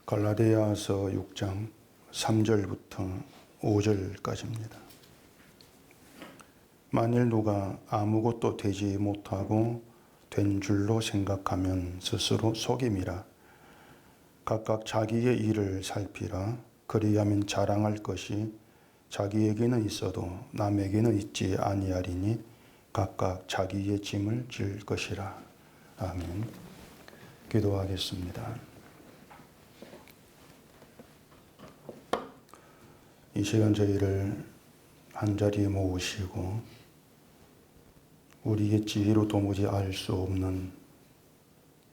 갈라디아서 6장 3절부터 5절까지입니다. 만일 누가 아무것도 되지 못하고 된 줄로 생각하면 스스로 속임이라. 각각 자기의 일을 살피라. 그리하면 자랑할 것이 자기에게는 있어도 남에게는 있지 아니하리니 각각 자기의 짐을 질 것이라. 아멘. 기도하겠습니다. 이 시간 저희를 한자리에 모으시고 우리의 지혜로 도무지 알 수 없는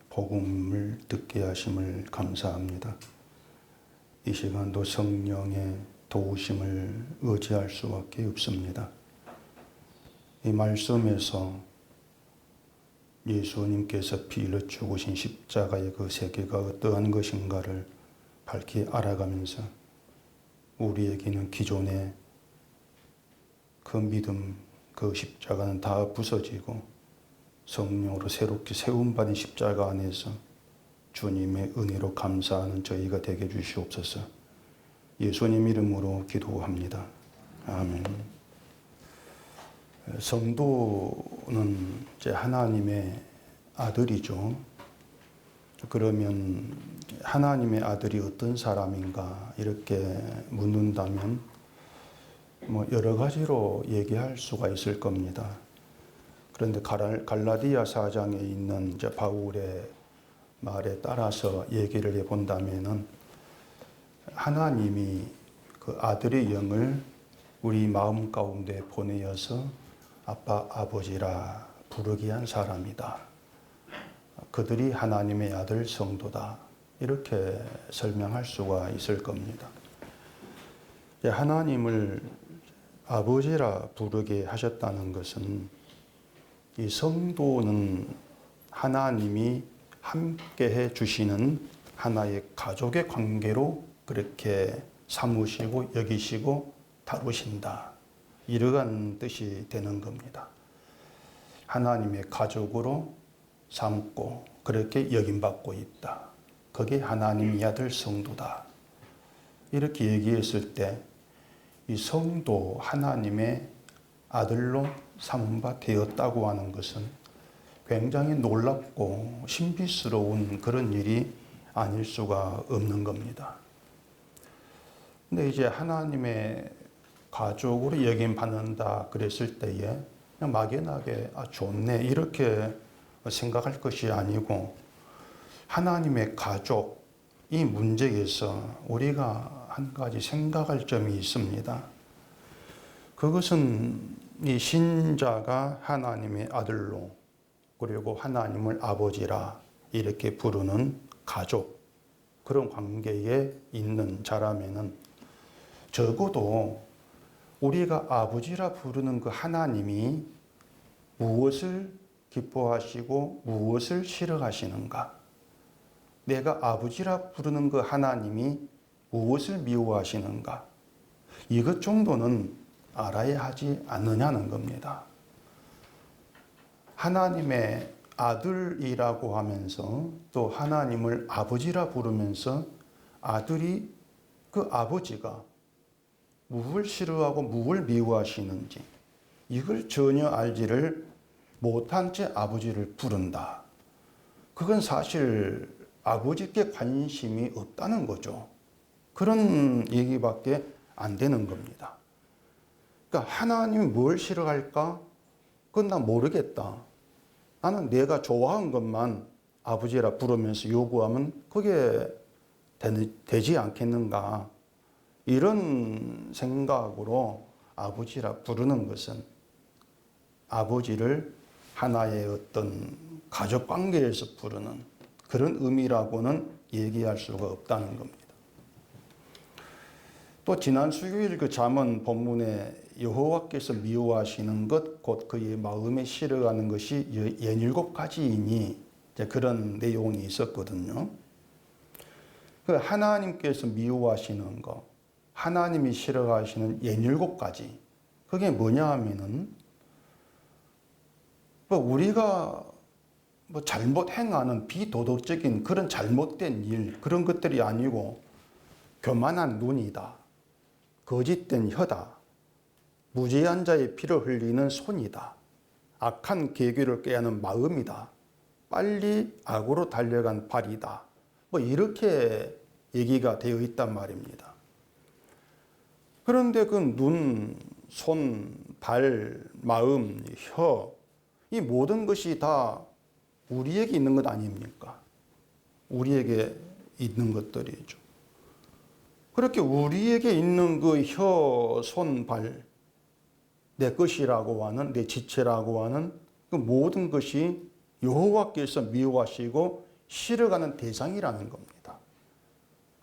복음을 듣게 하심을 감사합니다. 이 시간도 성령의 도우심을 의지할 수밖에 없습니다. 이 말씀에서 예수님께서 피 흘려 죽으신 십자가의 그 세계가 어떠한 것인가를 밝히 알아가면서 우리에게는 기존의 그 믿음, 그 십자가는 다 부서지고 성령으로 새롭게 세움받은 십자가 안에서 주님의 은혜로 감사하는 저희가 되게 해주시옵소서. 예수님 이름으로 기도합니다. 아멘. 성도는 이제 하나님의 아들이죠. 그러면 하나님의 아들이 어떤 사람인가 이렇게 묻는다면 여러 가지로 얘기할 수가 있을 겁니다. 그런데 갈라디아 4장에 있는 이제 바울의 말에 따라서 얘기를 해본다면은 하나님이 그 아들의 영을 우리 마음 가운데 보내어서 아빠, 아버지라 부르게 한 사람이다. 그들이 하나님의 아들 성도다. 이렇게 설명할 수가 있을 겁니다. 하나님을 아버지라 부르게 하셨다는 것은 이 성도는 하나님이 함께해 주시는 하나의 가족의 관계로 그렇게 삼으시고 여기시고 다루신다. 이러한 뜻이 되는 겁니다. 하나님의 가족으로 삼고 그렇게 여김받고 있다. 그게 하나님의 아들 성도다. 이렇게 얘기했을 때 이 성도 하나님의 아들로 삼은 바 되었다고 하는 것은 굉장히 놀랍고 신비스러운 그런 일이 아닐 수가 없는 겁니다. 근데 이제 하나님의 가족으로 여김받는다 그랬을 때에 그냥 막연하게 좋네 이렇게 생각할 것이 아니고 하나님의 가족 이 문제에서 우리가 한 가지 생각할 점이 있습니다. 그것은 이 신자가 하나님의 아들로 그리고 하나님을 아버지라 이렇게 부르는 가족 그런 관계에 있는 자라면은 적어도 우리가 아버지라 부르는 그 하나님이 무엇을 기뻐하시고 무엇을 싫어하시는가? 내가 아버지라 부르는 그 하나님이 무엇을 미워하시는가? 이것 정도는 알아야 하지 않느냐는 겁니다. 하나님의 아들이라고 하면서 또 하나님을 아버지라 부르면서 아들이 그 아버지가 무엇을 싫어하고 무엇을 미워하시는지 이걸 전혀 알지를 못한 채 아버지를 부른다. 그건 사실 아버지께 관심이 없다는 거죠. 그런 얘기밖에 안 되는 겁니다. 그러니까 하나님이 뭘 싫어할까? 그건 나 모르겠다. 나는 내가 좋아한 것만 아버지라 부르면서 요구하면 그게 되지 않겠는가. 이런 생각으로 아버지라 부르는 것은 아버지를 하나의 어떤 가족 관계에서 부르는 그런 의미라고는 얘기할 수가 없다는 겁니다. 또 지난 수요일 그 잠언 본문에 여호와께서 미워하시는 것 곧 그의 마음에 싫어하는 것이 17가지이니 그런 내용이 있었거든요. 그 하나님께서 미워하시는 것, 하나님이 싫어하시는 17가지 그게 뭐냐 하면은 우리가 뭐 잘못 행하는 비도덕적인 그런 잘못된 일, 그런 것들이 아니고 교만한 눈이다, 거짓된 혀다, 무죄한 자의 피를 흘리는 손이다, 악한 계획을 꾀하는 마음이다, 빨리 악으로 달려간 발이다. 뭐 이렇게 얘기가 되어 있단 말입니다. 그런데 그 눈, 손, 발, 마음, 혀, 이 모든 것이 다 우리에게 있는 것 아닙니까? 우리에게 있는 것들이죠. 그렇게 우리에게 있는 그 혀, 손, 발, 내 것이라고 하는, 내 지체라고 하는 그 모든 것이 여호와께서 미워하시고 싫어하는 대상이라는 겁니다.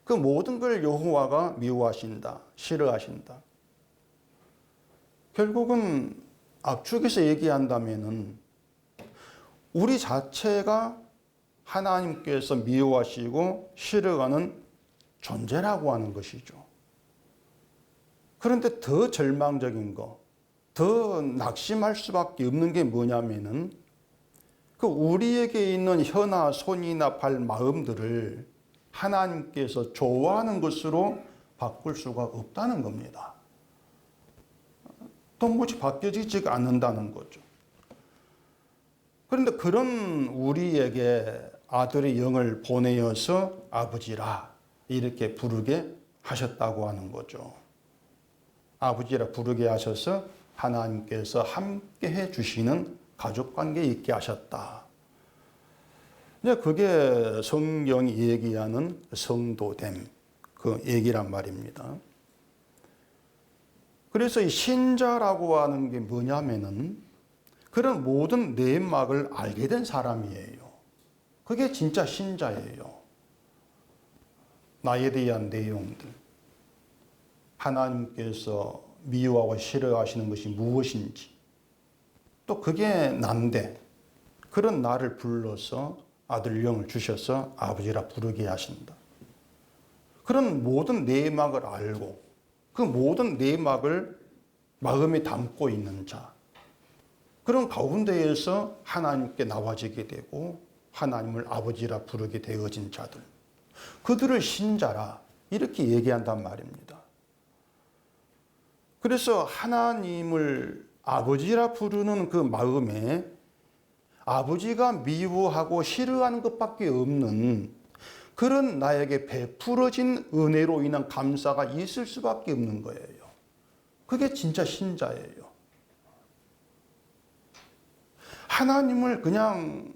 그 모든 걸 여호와가 미워하신다, 싫어하신다. 결국은 압축해서 얘기한다면은 우리 자체가 하나님께서 미워하시고 싫어하는 존재라고 하는 것이죠. 그런데 더 절망적인 거, 더 낙심할 수밖에 없는 게 뭐냐면은 그 우리에게 있는 혀나 손이나 발, 마음들을 하나님께서 좋아하는 것으로 바꿀 수가 없다는 겁니다. 도무지 바뀌어지지가 않는다는 거죠. 그런데 그런 우리에게 아들의 영을 보내어서 아버지라 이렇게 부르게 하셨다고 하는 거죠. 아버지라 부르게 하셔서 하나님께서 함께 해 주시는 가족관계에 있게 하셨다. 이제 그게 성경이 얘기하는 성도됨, 그 얘기란 말입니다. 그래서 이 신자라고 하는 게 뭐냐면은 그런 모든 내막을 알게 된 사람이에요. 그게 진짜 신자예요. 나에 대한 내용들, 하나님께서 미워하고 싫어하시는 것이 무엇인지, 또 그게 난데 그런 나를 불러서 아들 영을 주셔서 아버지라 부르게 하신다. 그런 모든 내막을 알고 그 모든 내막을 마음에 담고 있는 자, 그런 가운데에서 하나님께 나와지게 되고 하나님을 아버지라 부르게 되어진 자들, 그들을 신자라 이렇게 얘기한단 말입니다. 그래서 하나님을 아버지라 부르는 그 마음에 아버지가 미워하고 싫어하는 것밖에 없는 그런 나에게 베풀어진 은혜로 인한 감사가 있을 수밖에 없는 거예요. 그게 진짜 신자예요. 하나님을 그냥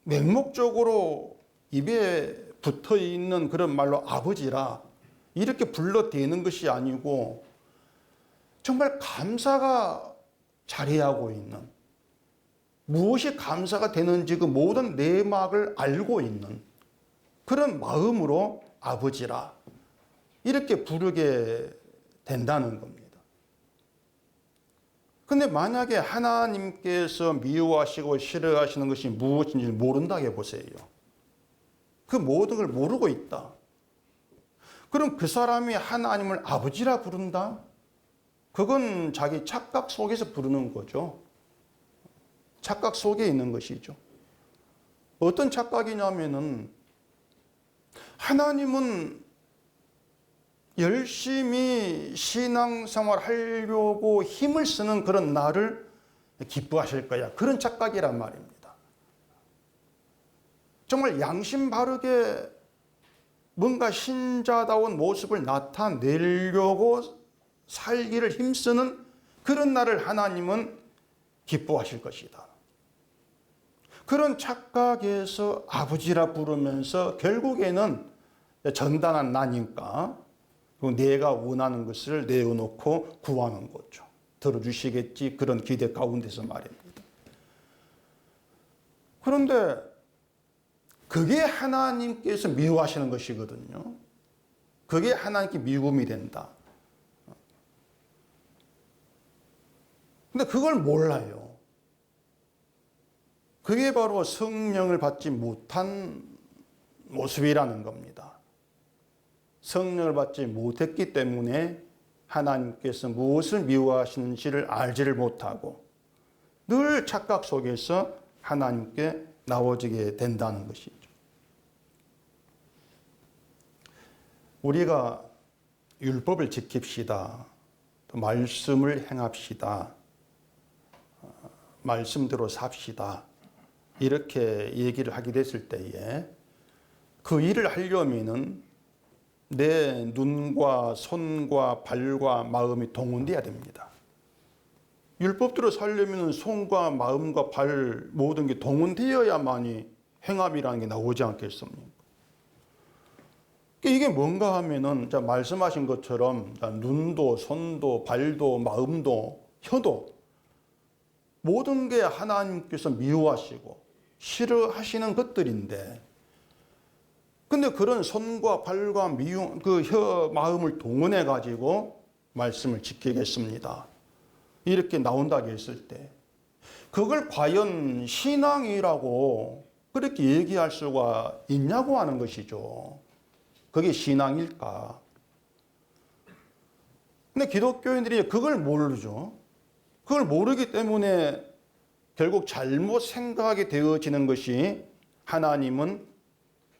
맹목적으로 입에 붙어 있는 그런 말로 아버지라 이렇게 불러대는 것이 아니고 정말 감사가 자리하고 있는, 무엇이 감사가 되는지 그 모든 내막을 알고 있는 그런 마음으로 아버지라 이렇게 부르게 된다는 겁니다. 근데 만약에 하나님께서 미워하시고 싫어하시는 것이 무엇인지 모른다 해보세요. 그 모든 걸 모르고 있다. 그럼 그 사람이 하나님을 아버지라 부른다? 그건 자기 착각 속에서 부르는 거죠. 착각 속에 있는 것이죠. 어떤 착각이냐면은 하나님은 열심히 신앙생활 하려고 힘을 쓰는 그런 나를 기뻐하실 거야. 그런 착각이란 말입니다. 정말 양심 바르게 뭔가 신자다운 모습을 나타내려고 살기를 힘쓰는 그런 나를 하나님은 기뻐하실 것이다. 그런 착각에서 아버지라 부르면서 결국에는 전단한 나니까 내가 원하는 것을 내어놓고 구하는 거죠. 들어주시겠지 그런 기대 가운데서 말입니다. 그런데 그게 하나님께서 미워하시는 것이거든요. 그게 하나님께 미움이 된다. 근데 그걸 몰라요. 그게 바로 성령을 받지 못한 모습이라는 겁니다. 성령을 받지 못했기 때문에 하나님께서 무엇을 미워하시는지를 알지를 못하고 늘 착각 속에서 하나님께 나오게 된다는 것이죠. 우리가 율법을 지킵시다. 말씀을 행합시다. 말씀대로 삽시다. 이렇게 얘기를 하게 됐을 때에 그 일을 하려면은 내 눈과 손과 발과 마음이 동원돼야 됩니다. 율법대로 살려면 손과 마음과 발 모든 게 동원되어야만이 행함이라는 게 나오지 않겠습니까? 이게 뭔가 하면은 말씀하신 것처럼 눈도 손도 발도 마음도 혀도 모든 게 하나님께서 미워하시고 싫어하시는 것들인데, 근데 그런 손과 발과 미움, 그 혀, 마음을 동원해 가지고 말씀을 지키겠습니다. 이렇게 나온다고 했을 때, 그걸 과연 신앙이라고 그렇게 얘기할 수가 있냐고 하는 것이죠. 그게 신앙일까? 근데 기독교인들이 그걸 모르죠. 그걸 모르기 때문에 결국 잘못 생각하게 되어지는 것이, 하나님은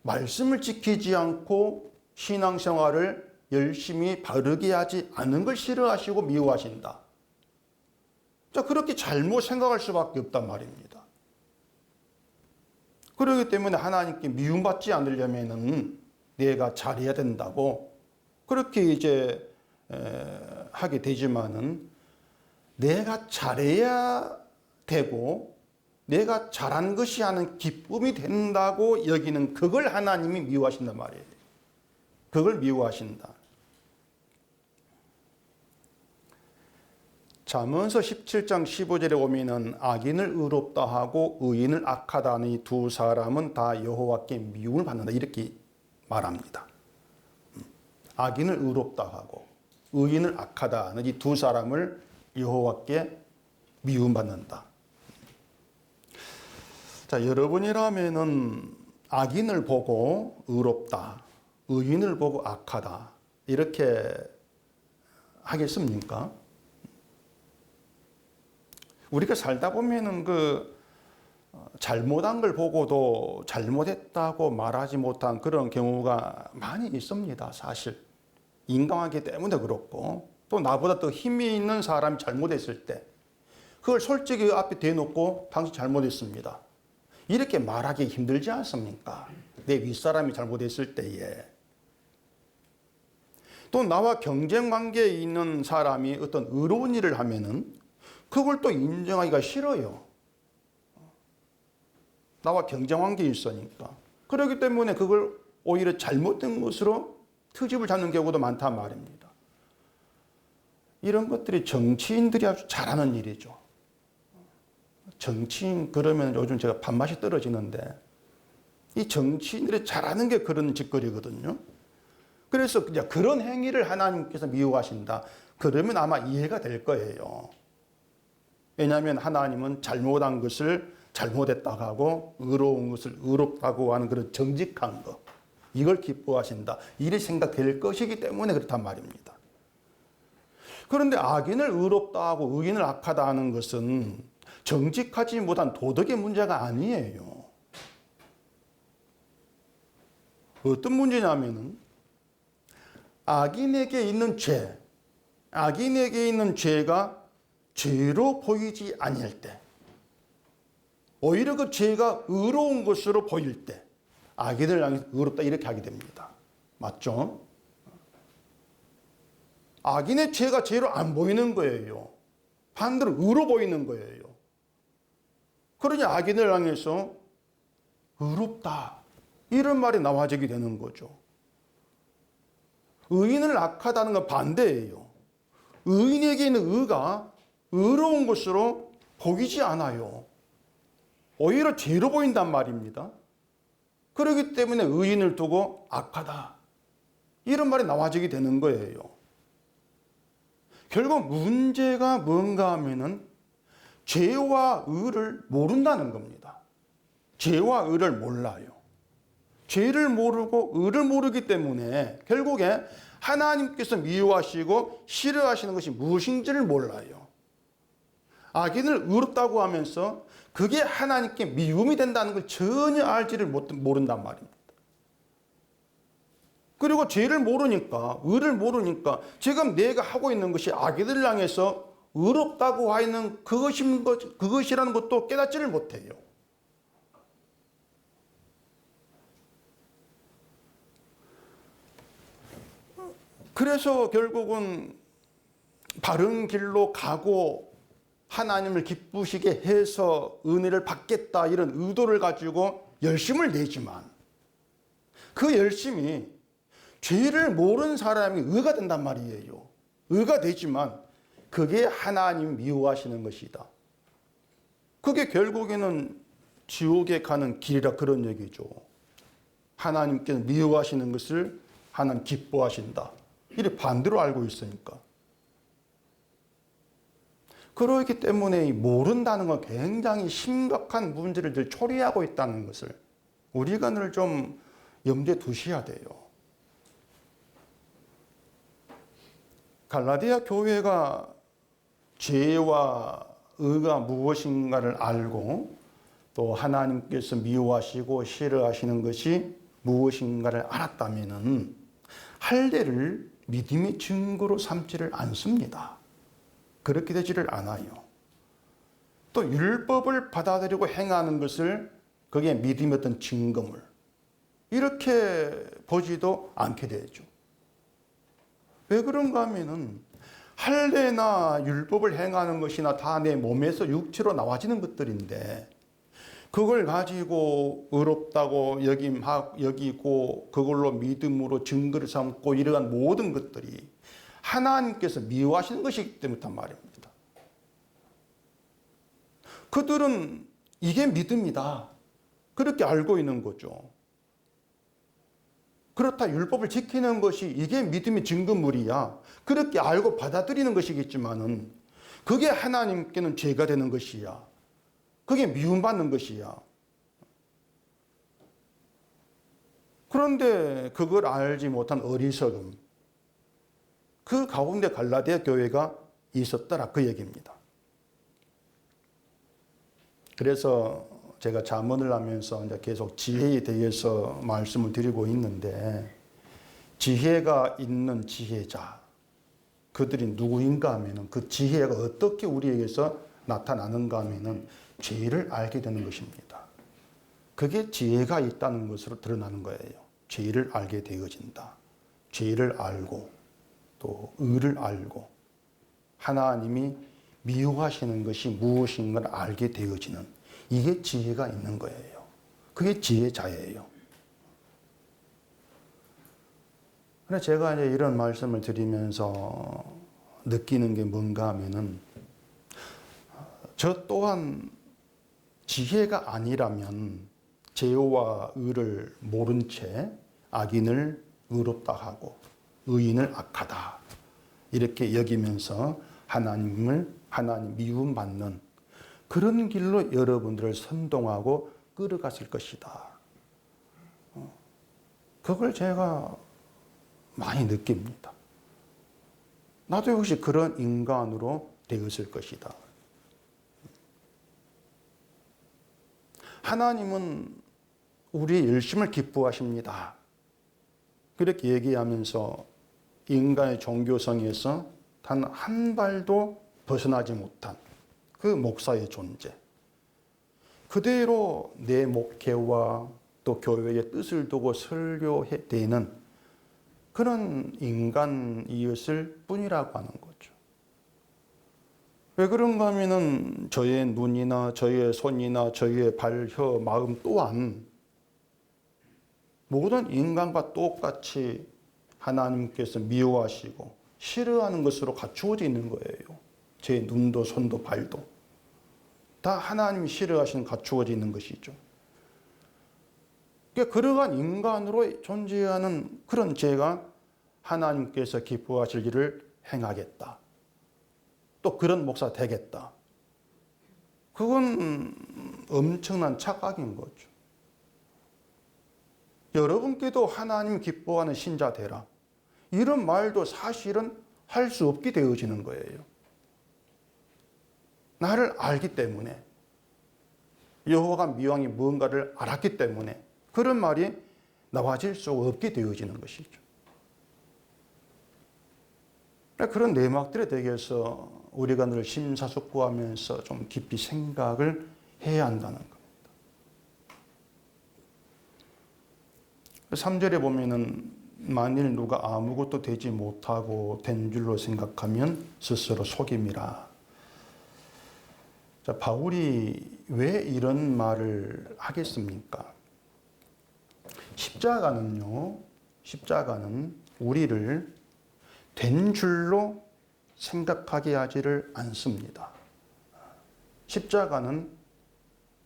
말씀을 지키지 않고 신앙생활을 열심히 바르게 하지 않은 걸 싫어하시고 미워하신다. 자, 그렇게 잘못 생각할 수밖에 없단 말입니다. 그렇기 때문에 하나님께 미움받지 않으려면은 내가 잘해야 된다고 그렇게 이제 하게 되지만은, 내가 잘해야 되고 내가 잘한 것이 하는 기쁨이 된다고 여기는 그걸 하나님이 미워하신단 말이에요. 그걸 미워하신다. 잠언서 17장 15절에 오면은 악인을 의롭다 하고 의인을 악하다 하는 이 두 사람은 다 여호와께 미움을 받는다, 이렇게 말합니다. 악인을 의롭다 하고 의인을 악하다 하는 이 두 사람을 여호와께 미움받는다. 자, 여러분이라면은 악인을 보고 의롭다, 의인을 보고 악하다 이렇게 하겠습니까? 우리가 살다 보면은 잘못한 걸 보고도 잘못했다고 말하지 못한 그런 경우가 많이 있습니다. 사실 인간하기 때문에 그렇고, 또 나보다 더 힘이 있는 사람이 잘못했을 때 그걸 솔직히 앞에 대놓고 당신 잘못했습니다, 이렇게 말하기 힘들지 않습니까? 내 윗사람이 잘못했을 때에. 또 나와 경쟁 관계에 있는 사람이 어떤 의로운 일을 하면은 그걸 또 인정하기가 싫어요. 나와 경쟁 관계에 있으니까. 그렇기 때문에 그걸 오히려 잘못된 것으로 트집을 잡는 경우도 많단 말입니다. 이런 것들이 정치인들이 아주 잘하는 일이죠. 정치인 그러면 요즘 제가 밥맛이 떨어지는데, 이 정치인들이 잘하는 게 그런 짓거리거든요. 그래서 그냥 그런 행위를 하나님께서 미워하신다. 그러면 아마 이해가 될 거예요. 왜냐하면 하나님은 잘못한 것을 잘못했다고 하고 의로운 것을 의롭다고 하는 그런 정직한 것, 이걸 기뻐하신다, 이리 생각될 것이기 때문에 그렇단 말입니다. 그런데 악인을 의롭다 하고 의인을 악하다 하는 것은 정직하지 못한 도덕의 문제가 아니에요. 어떤 문제냐면은 악인에게 있는 죄, 악인에게 있는 죄가 죄로 보이지 아니할 때, 오히려 그 죄가 의로운 것으로 보일 때 악인을 향해서 의롭다 이렇게 하게 됩니다. 맞죠? 악인의 죄가 죄로 안 보이는 거예요. 반대로 의로 보이는 거예요. 그러니 악인을 향해서 의롭다 이런 말이 나와지게 되는 거죠. 의인을 악하다는 건 반대예요. 의인에게 있는 의가 의로운 것으로 보이지 않아요. 오히려 죄로 보인단 말입니다. 그렇기 때문에 의인을 두고 악하다 이런 말이 나와지게 되는 거예요. 결국 문제가 뭔가 하면은 죄와 의를 모른다는 겁니다. 죄와 의를 몰라요. 죄를 모르고 의를 모르기 때문에 결국에 하나님께서 미워하시고 싫어하시는 것이 무엇인지를 몰라요. 악인을 의롭다고 하면서 그게 하나님께 미움이 된다는 걸 전혀 알지를 모른단 말입니다. 그리고 죄를 모르니까, 의를 모르니까 지금 내가 하고 있는 것이 악인을 향해서 의롭다고 하는 그것이라는 것도 깨닫지를 못해요. 그래서 결국은 바른 길로 가고 하나님을 기쁘시게 해서 은혜를 받겠다 이런 의도를 가지고 열심을 내지만 그 열심이 죄를 모르는 사람이 의가 된단 말이에요. 의가 되지만 그게 하나님 미워하시는 것이다. 그게 결국에는 지옥에 가는 길이라 그런 얘기죠. 하나님께서 미워하시는 것을 하나님 기뻐하신다. 이렇게 반대로 알고 있으니까. 그렇기 때문에 모른다는 건 굉장히 심각한 문제를 늘 초래하고 있다는 것을 우리가 늘 좀 염두에 두셔야 돼요. 갈라디아 교회가 죄와 의가 무엇인가를 알고 또 하나님께서 미워하시고 싫어하시는 것이 무엇인가를 알았다면 할례를 믿음의 증거로 삼지를 않습니다. 그렇게 되지를 않아요. 또 율법을 받아들이고 행하는 것을 그게 믿음의 어떤 증거물 이렇게 보지도 않게 되죠. 왜 그런가 하면은 할례나 율법을 행하는 것이나 다 내 몸에서 육체로 나와지는 것들인데 그걸 가지고 의롭다고 여기고 그걸로 믿음으로 증거를 삼고 이러한 모든 것들이 하나님께서 미워하시는 것이기 때문이란 말입니다. 그들은 이게 믿음이다. 그렇게 알고 있는 거죠. 그렇다 율법을 지키는 것이 이게 믿음의 증거물이야. 그렇게 알고 받아들이는 것이겠지만은 그게 하나님께는 죄가 되는 것이야. 그게 미움받는 것이야. 그런데 그걸 알지 못한 어리석음. 그 가운데 갈라디아 교회가 있었더라 그 얘기입니다. 그래서 제가 잠언을 하면서 이제 계속 지혜에 대해서 말씀을 드리고 있는데 지혜가 있는 지혜자 그들이 누구인가 하면은 그 지혜가 어떻게 우리에게서 나타나는가 하면은 죄를 알게 되는 것입니다. 그게 지혜가 있다는 것으로 드러나는 거예요. 죄를 알게 되어진다. 죄를 알고 또 의를 알고 하나님이 미워하시는 것이 무엇인가를 알게 되어지는 이게 지혜가 있는 거예요. 그게 지혜자예요. 그래서 제가 이제 이런 말씀을 드리면서 느끼는 게 뭔가 하면은 저 또한 지혜가 아니라면 죄와 의를 모른 채 악인을 의롭다 하고 의인을 악하다 이렇게 여기면서 하나님 미움받는 그런 길로 여러분들을 선동하고 끌어갔을 것이다. 그걸 제가 많이 느낍니다. 나도 역시 그런 인간으로 되었을 것이다. 하나님은 우리의 열심을 기뻐하십니다. 그렇게 얘기하면서 인간의 종교성에서 단 한 발도 벗어나지 못한 그 목사의 존재. 그대로 내 목회와 또 교회의 뜻을 두고 설교되는 그런 인간이었을 뿐이라고 하는 거죠. 왜 그런가 하면은 저의 눈이나 저의 손이나 저의 발, 혀, 마음 또한 모든 인간과 똑같이 하나님께서 미워하시고 싫어하는 것으로 갖추어져 있는 거예요. 제 눈도 손도 발도 다 하나님이 싫어하시는 갖추어져 있는 것이죠. 그러니까 그러한 인간으로 존재하는 그런 죄가 하나님께서 기뻐하실 일을 행하겠다. 또 그런 목사 되겠다. 그건 엄청난 착각인 거죠. 여러분께도 하나님 기뻐하는 신자 되라. 이런 말도 사실은 할 수 없게 되어지는 거예요. 나를 알기 때문에. 여호와가 미왕이 무언가를 알았기 때문에 그런 말이 나와질 수 없게 되어지는 것이죠. 그런 내막들에 대해서 우리가 늘 심사숙고하면서 좀 깊이 생각을 해야 한다는 겁니다. 3절에 보면은 만일 누가 아무것도 되지 못하고 된 줄로 생각하면 스스로 속임이라. 자, 바울이 왜 이런 말을 하겠습니까? 십자가는 우리를 된 줄로 생각하게 하지를 않습니다. 십자가는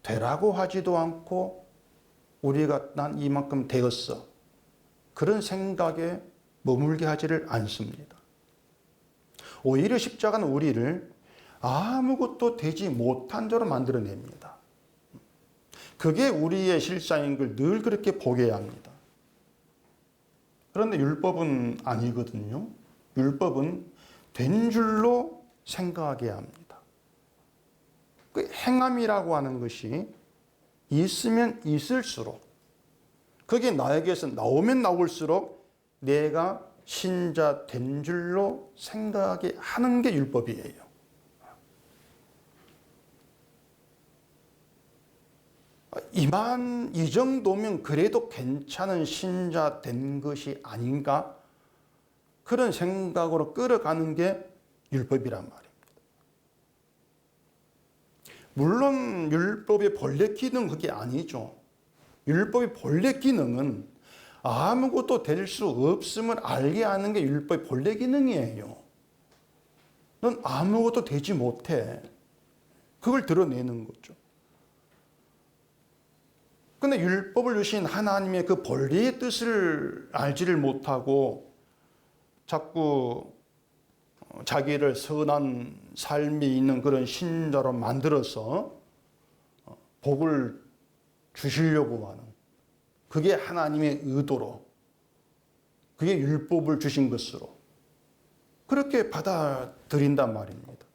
되라고 하지도 않고 우리가 난 이만큼 되었어. 그런 생각에 머물게 하지를 않습니다. 오히려 십자가는 우리를 아무것도 되지 못한 자로 만들어냅니다. 그게 우리의 실상인 걸 늘 그렇게 보게 합니다. 그런데 율법은 아니거든요. 율법은 된 줄로 생각하게 합니다. 그 행함이라고 하는 것이 있으면 있을수록, 그게 나에게서 나오면 나올수록 내가 신자 된 줄로 생각하게 하는 게 율법이에요. 이 정도면 그래도 괜찮은 신자 된 것이 아닌가? 그런 생각으로 끌어가는 게 율법이란 말입니다. 물론 율법의 본래 기능은 그게 아니죠. 율법의 본래 기능은 아무것도 될 수 없음을 알게 하는 게 율법의 본래 기능이에요. 넌 아무것도 되지 못해. 그걸 드러내는 거죠. 근데 율법을 주신 하나님의 그 본래의 뜻을 알지를 못하고 자꾸 자기를 선한 삶이 있는 그런 신자로 만들어서 복을 주시려고 하는, 그게 하나님의 의도로, 그게 율법을 주신 것으로 그렇게 받아들인단 말입니다.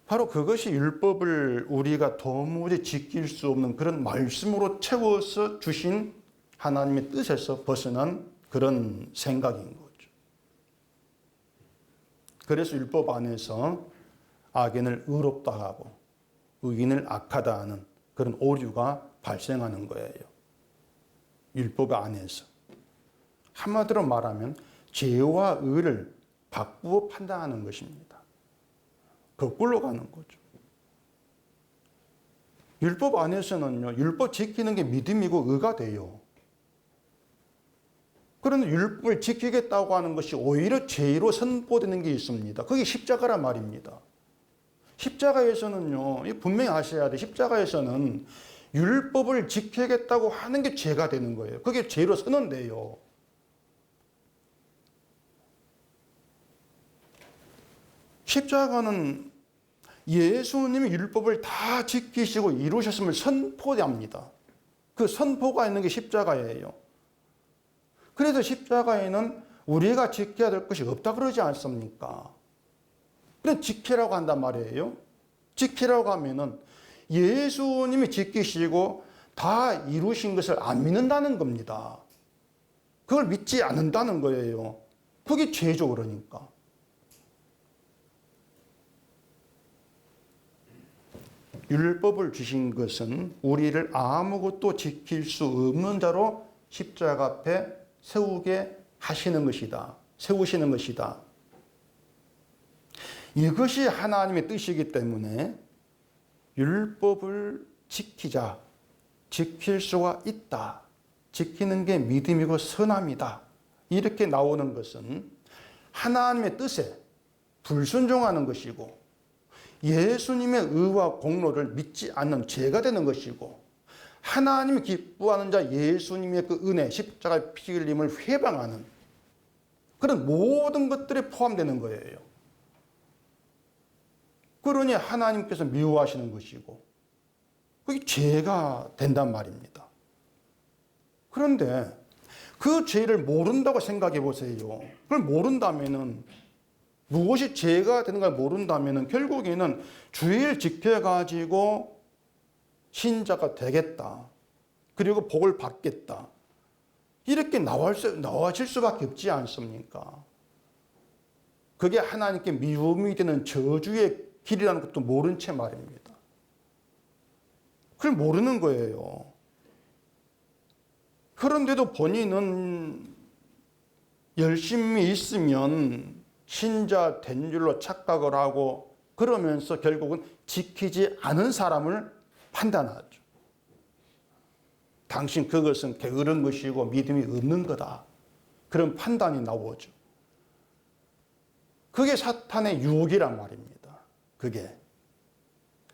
바로 그것이 율법을 우리가 도무지 지킬 수 없는 그런 말씀으로 채워서 주신 하나님의 뜻에서 벗어난 그런 생각인 거죠. 그래서 율법 안에서 악인을 의롭다 하고 의인을 악하다 하는 그런 오류가 발생하는 거예요. 율법 안에서. 한마디로 말하면 죄와 의를 바꾸어 판단하는 것입니다. 거꾸로 가는 거죠. 율법 안에서는요, 율법 지키는 게 믿음이고 의가 돼요. 그런데 율법을 지키겠다고 하는 것이 오히려 죄로 선포되는 게 있습니다. 그게 십자가란 말입니다. 십자가에서는요, 분명히 아셔야 돼. 십자가에서는 율법을 지키겠다고 하는 게 죄가 되는 거예요. 그게 죄로 선언돼요. 십자가는 예수님이 율법을 다 지키시고 이루셨음을 선포합니다. 그 선포가 있는 게 십자가예요. 그래서 십자가에는 우리가 지켜야 될 것이 없다 그러지 않습니까? 그래 지키라고 한단 말이에요. 지키라고 하면은 예수님이 지키시고 다 이루신 것을 안 믿는다는 겁니다. 그걸 믿지 않는다는 거예요. 그게 죄죠, 그러니까. 율법을 주신 것은 우리를 아무것도 지킬 수 없는 자로 십자가 앞에 세우게 하시는 것이다. 세우시는 것이다. 이것이 하나님의 뜻이기 때문에 율법을 지키자. 지킬 수가 있다. 지키는 게 믿음이고 선함이다. 이렇게 나오는 것은 하나님의 뜻에 불순종하는 것이고 예수님의 의와 공로를 믿지 않는 죄가 되는 것이고 하나님이 기뻐하는 자 예수님의 그 은혜, 십자가의 피 흘림을 회방하는 그런 모든 것들이 포함되는 거예요. 그러니 하나님께서 미워하시는 것이고 그게 죄가 된단 말입니다. 그런데 그 죄를 모른다고 생각해 보세요. 그걸 모른다면은 무엇이 죄가 되는 걸 모른다면 결국에는 주의를 지켜가지고 신자가 되겠다. 그리고 복을 받겠다. 이렇게 나와질 수밖에 없지 않습니까? 그게 하나님께 미움이 되는 저주의 길이라는 것도 모른 채 말입니다. 그걸 모르는 거예요. 그런데도 본인은 열심히 있으면 신자 된 줄로 착각을 하고 그러면서 결국은 지키지 않은 사람을 판단하죠. 당신 그것은 게으른 것이고 믿음이 없는 거다. 그런 판단이 나오죠. 그게 사탄의 유혹이란 말입니다. 그게.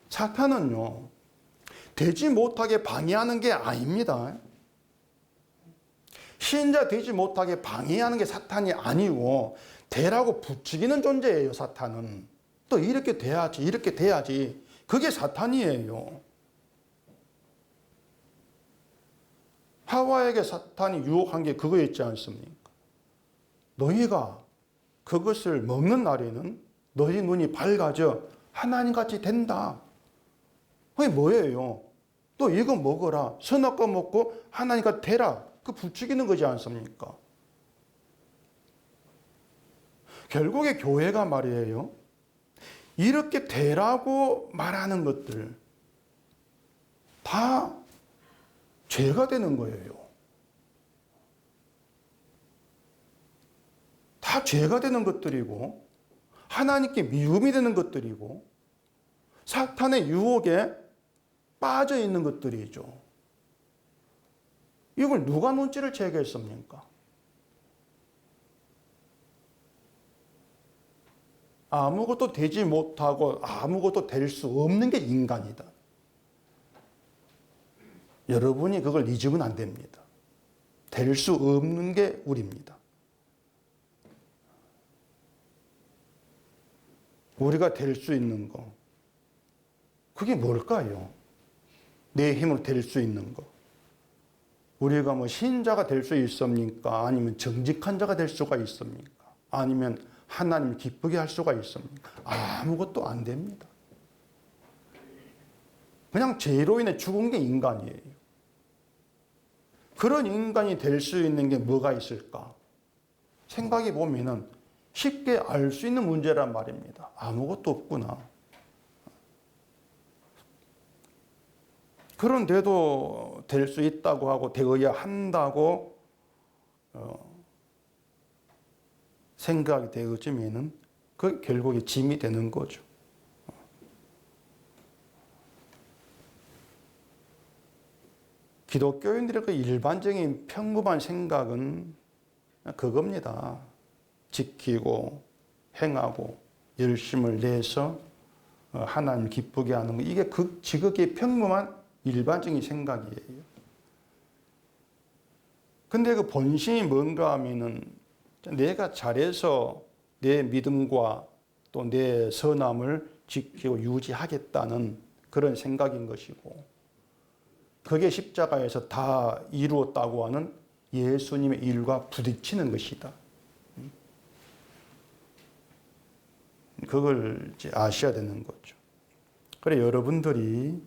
사탄은요, 되지 못하게 방해하는 게 아닙니다. 신자 되지 못하게 방해하는 게 사탄이 아니고 되라고 부추기는 존재예요. 사탄은. 또 이렇게 돼야지 이렇게 돼야지. 그게 사탄이에요. 하와에게 사탄이 유혹한 게 그거였지 않습니까? 너희가 그것을 먹는 날에는 너희 눈이 밝아져 하나님같이 된다. 그게 뭐예요? 또 이거 먹어라. 선악과 먹고 하나님같이 되라. 그 부추기는 거지 않습니까? 결국에 교회가 말이에요. 이렇게 되라고 말하는 것들 다 죄가 되는 거예요. 다 죄가 되는 것들이고 하나님께 미움이 되는 것들이고 사탄의 유혹에 빠져 있는 것들이죠. 이걸 누가 눈치를 채겠습니까? 아무것도 되지 못하고 아무것도 될 수 없는 게 인간이다. 여러분이 그걸 잊으면 안 됩니다. 될 수 없는 게 우리입니다. 우리가 될 수 있는 거. 그게 뭘까요? 내 힘으로 될 수 있는 거. 우리가 뭐 신자가 될 수 있습니까? 아니면 정직한 자가 될 수가 있습니까? 아니면 하나님 기쁘게 할 수가 있습니까? 아무것도 안 됩니다. 그냥 죄로 인해 죽은 게 인간이에요. 그런 인간이 될 수 있는 게 뭐가 있을까? 생각해 보면은 쉽게 알 수 있는 문제란 말입니다. 아무것도 없구나. 그런데도 될 수 있다고 하고 되어야 한다고 생각이 되어지면은 그 결국에 짐이 되는 거죠. 기독교인들의 그 일반적인 평범한 생각은 그겁니다. 지키고 행하고 열심을 내서 하나님 기쁘게 하는 거. 이게 지극히 평범한 일반적인 생각이에요. 근데 그 본심이 뭔가 하면은 내가 잘해서 내 믿음과 또 내 선함을 지키고 유지하겠다는 그런 생각인 것이고, 그게 십자가에서 다 이루었다고 하는 예수님의 일과 부딪히는 것이다. 그걸 이제 아셔야 되는 거죠. 그래, 여러분들이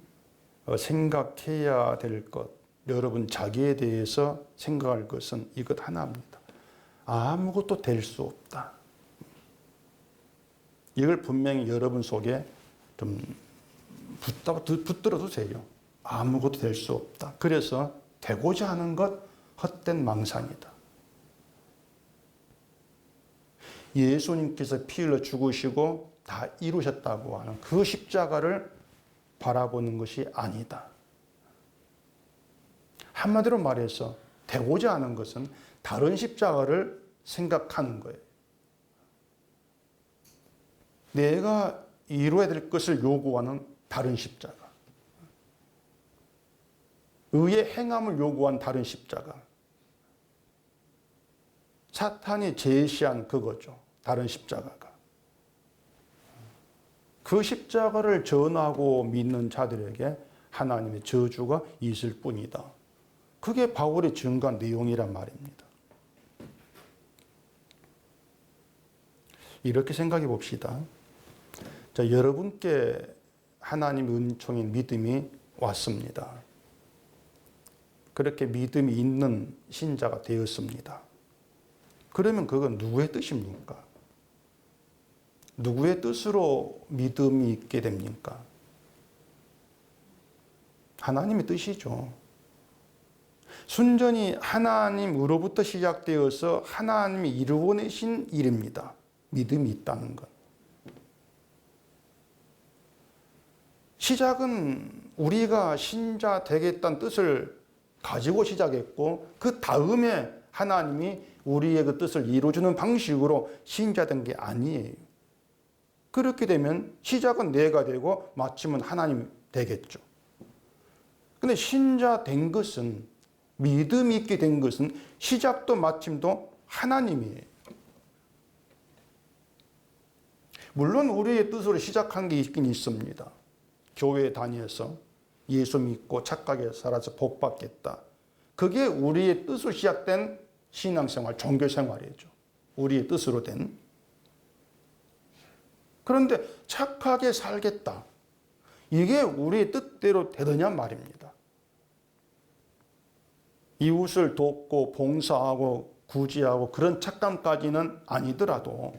생각해야 될 것, 여러분 자기에 대해서 생각할 것은 이것 하나입니다. 아무것도 될 수 없다. 이걸 분명히 여러분 속에 좀 붙들어 두세요. 아무것도 될 수 없다. 그래서 되고자 하는 것 헛된 망상이다. 예수님께서 피 흘려 죽으시고 다 이루셨다고 하는 그 십자가를 바라보는 것이 아니다. 한마디로 말해서 되고자 하는 것은 다른 십자가를 생각하는 거예요. 내가 이루어야 될 것을 요구하는 다른 십자가. 의의 행함을 요구한 다른 십자가. 사탄이 제시한 그거죠. 다른 십자가가. 그 십자가를 전하고 믿는 자들에게 하나님의 저주가 있을 뿐이다. 그게 바울의 증거한 내용이란 말입니다. 이렇게 생각해 봅시다. 자, 여러분께 하나님의 은총인 믿음이 왔습니다. 그렇게 믿음이 있는 신자가 되었습니다. 그러면 그건 누구의 뜻입니까? 누구의 뜻으로 믿음이 있게 됩니까? 하나님의 뜻이죠. 순전히 하나님으로부터 시작되어서 하나님이 이루어내신 일입니다. 믿음이 있다는 것. 시작은 우리가 신자 되겠다는 뜻을 가지고 시작했고 그 다음에 하나님이 우리의 그 뜻을 이루어주는 방식으로 신자된 게 아니에요. 그렇게 되면 시작은 내가 되고 마침은 하나님이 되겠죠. 근데 신자 된 것은, 믿음이 있게 된 것은 시작도 마침도 하나님이에요. 물론 우리의 뜻으로 시작한 게 있긴 있습니다. 교회에 다녀서 예수 믿고 착하게 살아서 복 받겠다. 그게 우리의 뜻으로 시작된 신앙생활, 종교생활이죠. 우리의 뜻으로 된. 그런데 착하게 살겠다. 이게 우리의 뜻대로 되느냐 말입니다. 이웃을 돕고 봉사하고 구제하고 그런 착감까지는 아니더라도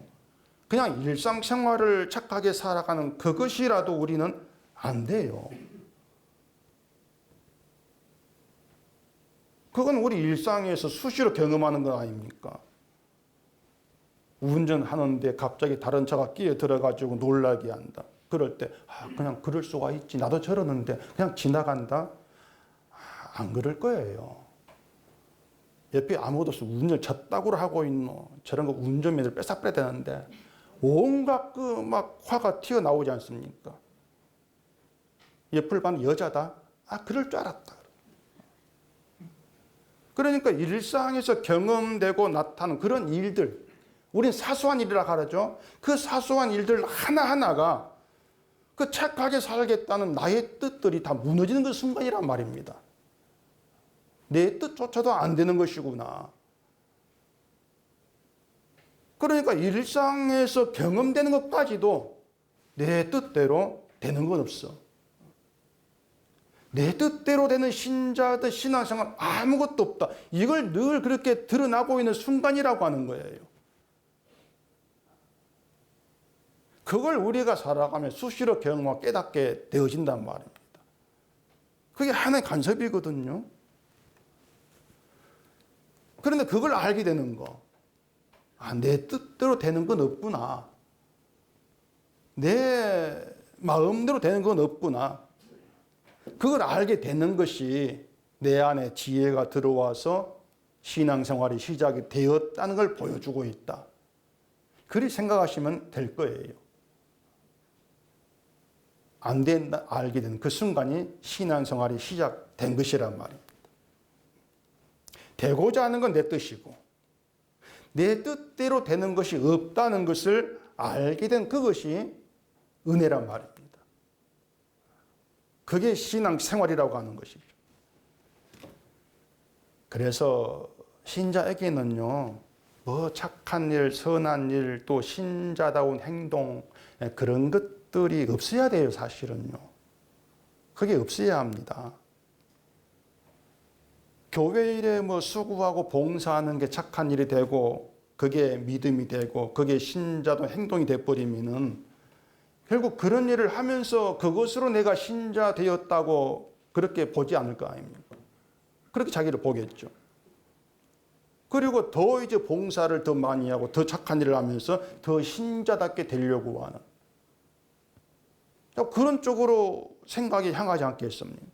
그냥 일상생활을 착하게 살아가는 그것이라도 우리는 안 돼요. 그건 우리 일상에서 수시로 경험하는 거 아닙니까? 운전하는데 갑자기 다른 차가 끼어들어가지고 놀라게 한다. 그럴 때 그냥 그럴 수가 있지. 나도 저러는데 그냥 지나간다. 안 그럴 거예요. 옆에 아무도 없어 운전을 졌다고 하고 있노. 저런 거 운전면허를 뺏어버려야 되는데 온갖 그 막 화가 튀어나오지 않습니까? 옆을 봐는 여자다? 그럴 줄 알았다. 그러니까 일상에서 경험되고 나타나는 그런 일들, 우린 사소한 일이라 하죠. 그 사소한 일들 하나하나가 그 착하게 살겠다는 나의 뜻들이 다 무너지는 그 순간이란 말입니다. 내 뜻조차도 안 되는 것이구나. 그러니까 일상에서 경험되는 것까지도 내 뜻대로 되는 건 없어. 내 뜻대로 되는 신자들 신앙생활 아무것도 없다. 이걸 늘 그렇게 드러나고 있는 순간이라고 하는 거예요. 그걸 우리가 살아가며 수시로 경험하고 깨닫게 되어진단 말입니다. 그게 하나의 간섭이거든요. 그런데 그걸 알게 되는 거. 내 뜻대로 되는 건 없구나. 내 마음대로 되는 건 없구나. 그걸 알게 되는 것이 내 안에 지혜가 들어와서 신앙생활이 시작이 되었다는 걸 보여주고 있다. 그리 생각하시면 될 거예요. 안 된다 알게 되는 그 순간이 신앙생활이 시작된 것이란 말입니다. 되고자 하는 건 내 뜻이고 내 뜻대로 되는 것이 없다는 것을 알게 된 그것이 은혜란 말입니다. 그게 신앙생활이라고 하는 것이죠. 그래서 신자에게는요, 뭐 착한 일, 선한 일, 또 신자다운 행동 그런 것들이 없어야 돼요, 사실은요. 그게 없어야 합니다. 교회 일에 뭐 수고하고 봉사하는 게 착한 일이 되고 그게 믿음이 되고 그게 신자다운 행동이 돼버리면은 결국 그런 일을 하면서 그것으로 내가 신자 되었다고 그렇게 보지 않을 거 아닙니까? 그렇게 자기를 보겠죠. 그리고 더 이제 봉사를 더 많이 하고 더 착한 일을 하면서 더 신자답게 되려고 하는 그런 쪽으로 생각이 향하지 않겠습니까?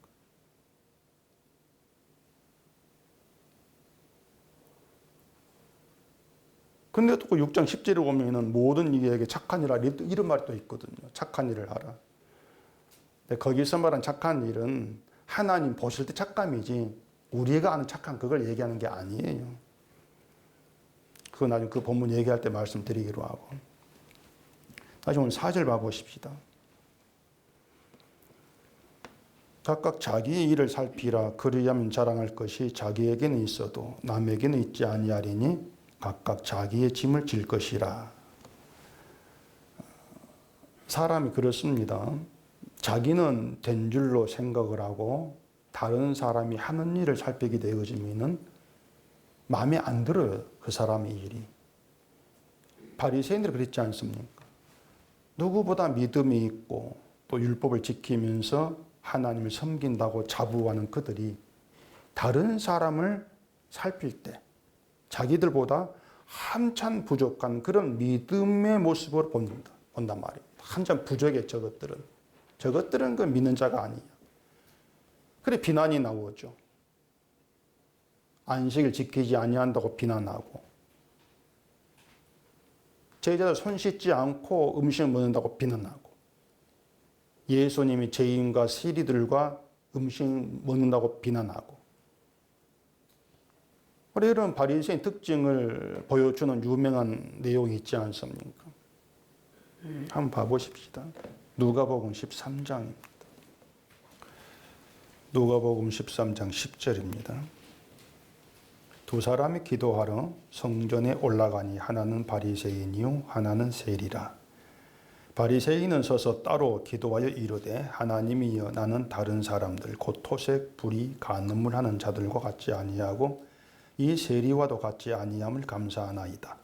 근데 또 6장 10절에 보면은 모든 이에게 착한 일을 하라 이런 말이 또 있거든요. 착한 일을 하라. 근데 거기서 말한 착한 일은 하나님 보실 때 착감이지 우리가 아는 착한 그걸 얘기하는 게 아니에요. 그거 나중에 그 본문 얘기할 때 말씀드리기로 하고. 다시 오늘 4절 봐보십시다. 각각 자기의 일을 살피라. 그리하면 자랑할 것이 자기에게는 있어도 남에게는 있지 아니하리니 각각 자기의 짐을 질 것이라. 사람이 그렇습니다. 자기는 된 줄로 생각을 하고 다른 사람이 하는 일을 살피게 되어지면은 마음에 안 들어요. 그 사람의 일이. 바리새인들이 그랬지 않습니까? 누구보다 믿음이 있고 또 율법을 지키면서 하나님을 섬긴다고 자부하는 그들이 다른 사람을 살필 때 자기들보다 한참 부족한 그런 믿음의 모습으로 본단 말이에요. 한참 부족해 저것들은. 저것들은 그 믿는 자가 아니야. 그래 비난이 나오죠. 안식일 지키지 아니한다고 비난하고 제자들 손 씻지 않고 음식을 먹는다고 비난하고 예수님이 죄인과 세리들과 음식 먹는다고 비난하고 이런 바리새인 특징을 보여주는 유명한 내용이 있지 않습니까? 한번 봐보십시다. 누가복음 13장입니다. 누가복음 13장 10절입니다. 두 사람이 기도하러 성전에 올라가니 하나는 바리새인이요 하나는 세리라. 바리새인은 서서 따로 기도하여 이르되 하나님이여 나는 다른 사람들 곧 토색, 불의, 간음을 하는 자들과 같지 아니하고 이 세리와도 같지 아니함을 감사하나이다.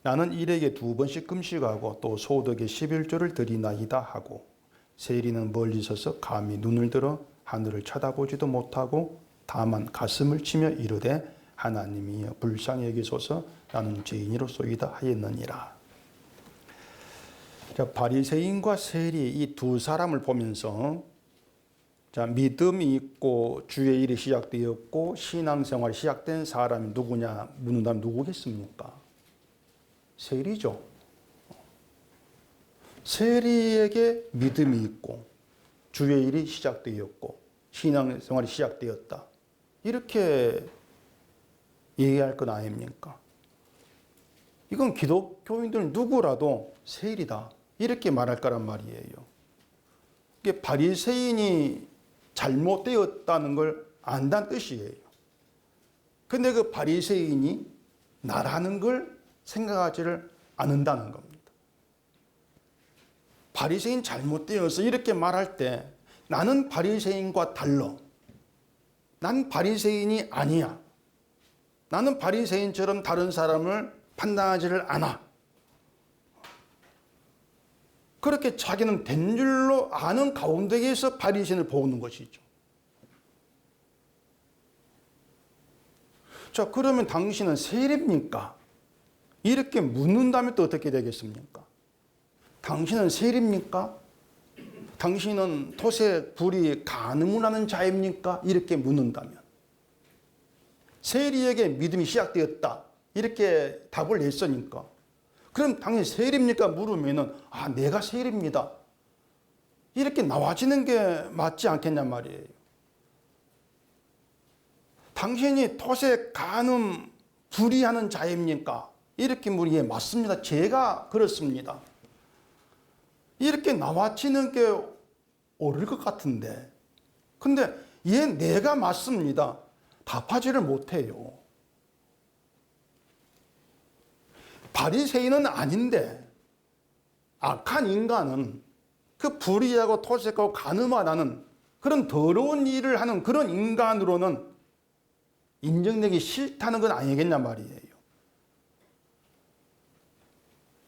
나는 일에게 2번씩 금식하고 또 소득의 11조를 드리나이다 하고 세리는 멀리 서서 감히 눈을 들어 하늘을 쳐다보지도 못하고 다만 가슴을 치며 이르되 하나님이여 불쌍히 여기소서 나는 죄인이로소이다 하였느니라. 자, 바리새인과 세리 이 두 사람을 보면서 자, 믿음이 있고 주의 일이 시작되었고 신앙생활이 시작된 사람이 누구냐 묻는다면 누구겠습니까? 세리죠. 세리에게 믿음이 있고 주의 일이 시작되었고 신앙생활이 시작되었다. 이렇게 얘기할 건 아닙니까? 이건 기독교인들 누구라도 세리다. 이렇게 말할 거란 말이에요. 이게 바리새인이 잘못되었다는 걸 안다는 뜻이에요. 근데 그 바리새인이 나라는 걸 생각하지를 않는다는 겁니다. 바리새인 잘못되어서 이렇게 말할 때 나는 바리새인과 달라. 난 바리새인이 아니야. 나는 바리새인처럼 다른 사람을 판단하지를 않아. 그렇게 자기는 된 줄로 아는 가운데에서 바리새인을 보는 것이죠. 자, 그러면 당신은 세리입니까? 이렇게 묻는다면 또 어떻게 되겠습니까? 당신은 세리입니까? 당신은 토색, 불의, 간음을 하는 자입니까? 이렇게 묻는다면 세리에게 믿음이 시작되었다. 이렇게 답을 냈으니까 그럼 당연히 세리입니까? 물으면은 아 내가 세리입니다. 이렇게 나와지는 게 맞지 않겠냔 말이에요. 당신이 토색, 간음, 불의하는 자입니까? 이렇게 물으면 예, 맞습니다. 제가 그렇습니다. 이렇게 나와지는 게 옳을 것 같은데 근데 얘 내가 맞습니다. 답하지를 못해요. 바리새인은 아닌데 악한 인간은 그 불의하고 토색하고 간음하다는 그런 더러운 일을 하는 그런 인간으로는 인정되기 싫다는 건 아니겠냐 말이에요.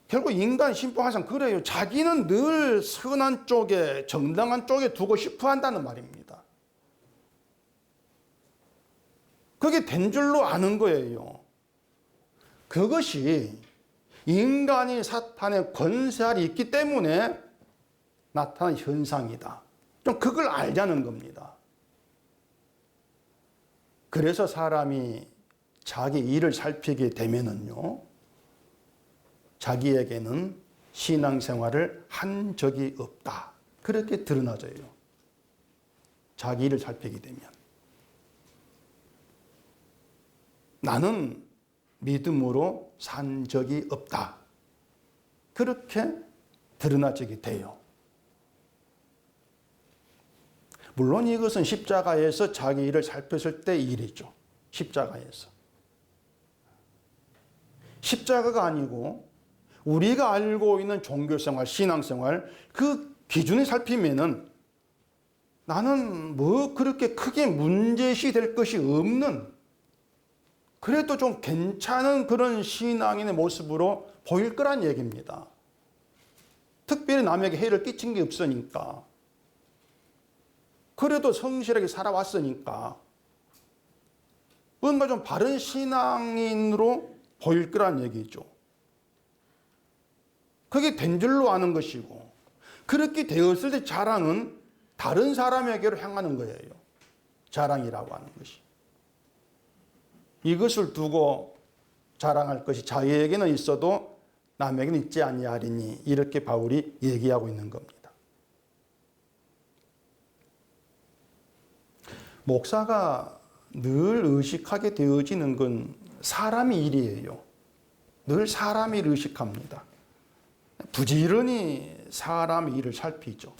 결국 인간 심판 항상 그래요. 자기는 늘 선한 쪽에 정당한 쪽에 두고 싶어 한다는 말입니다. 그게 된 줄로 아는 거예요. 그것이 인간이 사탄의 권세알이 있기 때문에 나타난 현상이다. 좀 그걸 알자는 겁니다. 그래서 사람이 자기 일을 살피게 되면은요, 자기에게는 신앙생활을 한 적이 없다. 그렇게 드러나져요. 자기 일을 살피게 되면. 나는 믿음으로 산 적이 없다. 그렇게 드러나지게 돼요. 물론 이것은 십자가에서 자기 일을 살폈을 때 일이죠. 십자가에서. 십자가가 아니고 우리가 알고 있는 종교생활, 신앙생활 그 기준을 살피면은 나는 뭐 그렇게 크게 문제시 될 것이 없는, 그래도 좀 괜찮은 그런 신앙인의 모습으로 보일 거란 얘기입니다. 특별히 남에게 해를 끼친 게 없으니까. 그래도 성실하게 살아왔으니까 뭔가 좀 바른 신앙인으로 보일 거란 얘기죠. 그게 된 줄로 아는 것이고, 그렇게 되었을 때 자랑은 다른 사람에게로 향하는 거예요. 자랑이라고 하는 것이. 이것을 두고 자랑할 것이 자기에게는 있어도 남에게는 있지 아니하리니, 이렇게 바울이 얘기하고 있는 겁니다. 목사가 늘 의식하게 되어지는 건 사람의 일이에요. 늘 사람의 일을 의식합니다. 부지런히 사람의 일을 살피죠.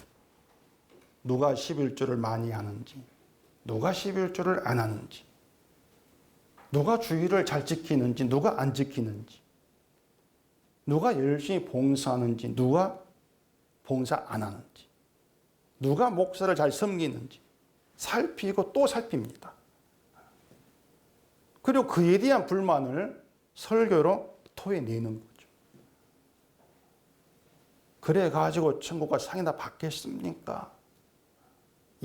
누가 11조를 많이 하는지, 누가 11조를 안 하는지, 누가 주의를 잘 지키는지, 누가 안 지키는지, 누가 열심히 봉사하는지, 누가 봉사 안 하는지, 누가 목사를 잘 섬기는지 살피고 또 살핍니다. 그리고 그에 대한 불만을 설교로 토해내는 거죠. 그래가지고 천국과 상이나 받겠습니까?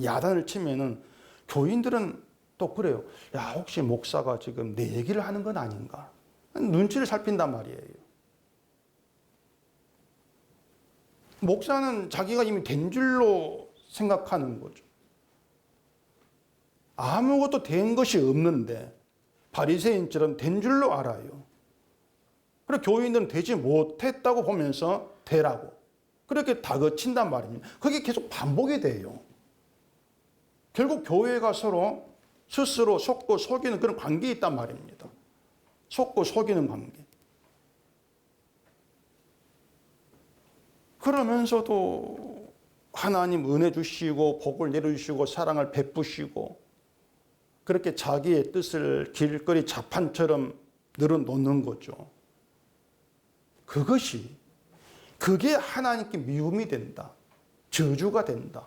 야단을 치면은 교인들은 또 그래요. 야, 혹시 목사가 지금 내 얘기를 하는 건 아닌가? 눈치를 살핀단 말이에요. 목사는 자기가 이미 된 줄로 생각하는 거죠. 아무것도 된 것이 없는데 바리새인처럼 된 줄로 알아요. 그리고 교인들은 되지 못했다고 보면서 되라고 그렇게 다그친단 말입니다. 그게 계속 반복이 돼요. 결국 교회가 서로 스스로 속고 속이는 그런 관계에 있단 말입니다. 속고 속이는 관계. 그러면서도 하나님 은혜 주시고 복을 내려주시고 사랑을 베푸시고 그렇게 자기의 뜻을 길거리 자판처럼 늘어놓는 거죠. 그게 하나님께 미움이 된다. 저주가 된다.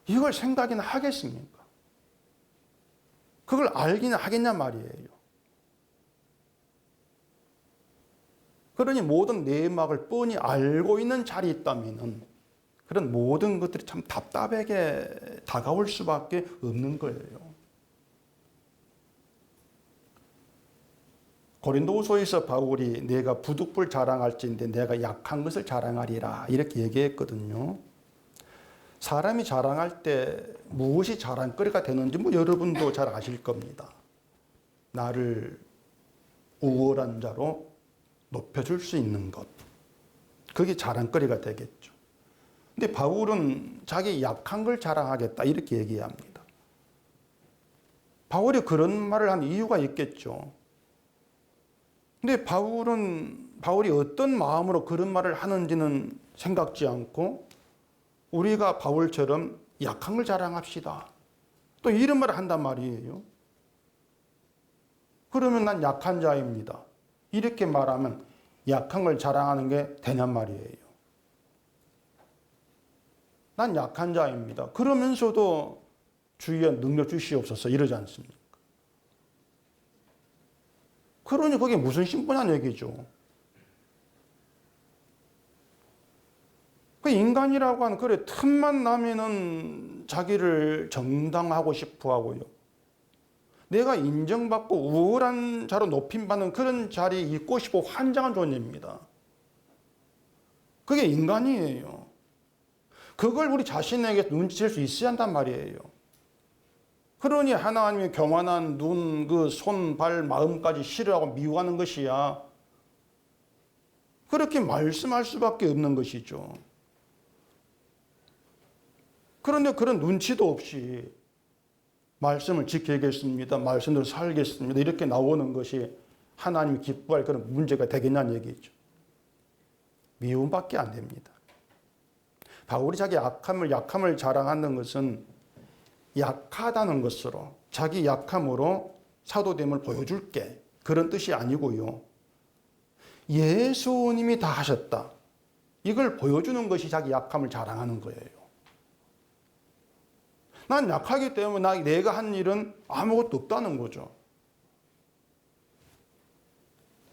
이걸 생각이나 하겠습니까? 그걸 알기나 하겠냐 말이에요. 그러니 모든 내막을 뻔히 알고 있는 자리에 있다면 그런 모든 것들이 참 답답하게 다가올 수밖에 없는 거예요. 고린도후서에서 바울이 내가 부득불 자랑할지인데 내가 약한 것을 자랑하리라 이렇게 얘기했거든요. 사람이 자랑할 때 무엇이 자랑거리가 되는지 여러분도 잘 아실 겁니다. 나를 우월한 자로 높여줄 수 있는 것. 그게 자랑거리가 되겠죠. 근데 바울은 자기 약한 걸 자랑하겠다 이렇게 얘기합니다. 바울이 그런 말을 한 이유가 있겠죠. 근데 바울이 어떤 마음으로 그런 말을 하는지는 생각지 않고 우리가 바울처럼 약한 걸 자랑합시다. 또 이런 말을 한단 말이에요. 그러면 난 약한 자입니다. 이렇게 말하면 약한 걸 자랑하는 게 되냔 말이에요. 난 약한 자입니다. 그러면서도 주여 능력 주시옵소서 이러지 않습니까? 그러니 그게 무슨 신분한 얘기죠. 그 인간이라고 하는 그래 틈만 나면은 자기를 정당하고 싶어 하고요. 내가 인정받고 우월한 자로 높임받는 그런 자리에 있고 싶고 환장한 존재입니다. 그게 인간이에요. 그걸 우리 자신에게 눈치챌 수 있어야 한단 말이에요. 그러니 하나님의 교만한 눈, 손, 발, 마음까지 싫어하고 미워하는 것이야. 그렇게 말씀할 수밖에 없는 것이죠. 그런데 그런 눈치도 없이 말씀을 지키겠습니다. 말씀대로 살겠습니다. 이렇게 나오는 것이 하나님이 기뻐할 그런 문제가 되겠냐는 얘기죠. 미움밖에 안 됩니다. 바울이 자기 약함을 자랑하는 것은 약하다는 것으로 자기 약함으로 사도됨을 보여줄게 그런 뜻이 아니고요. 예수님이 다 하셨다. 이걸 보여주는 것이 자기 약함을 자랑하는 거예요. 난 약하기 때문에 내가 한 일은 아무것도 없다는 거죠.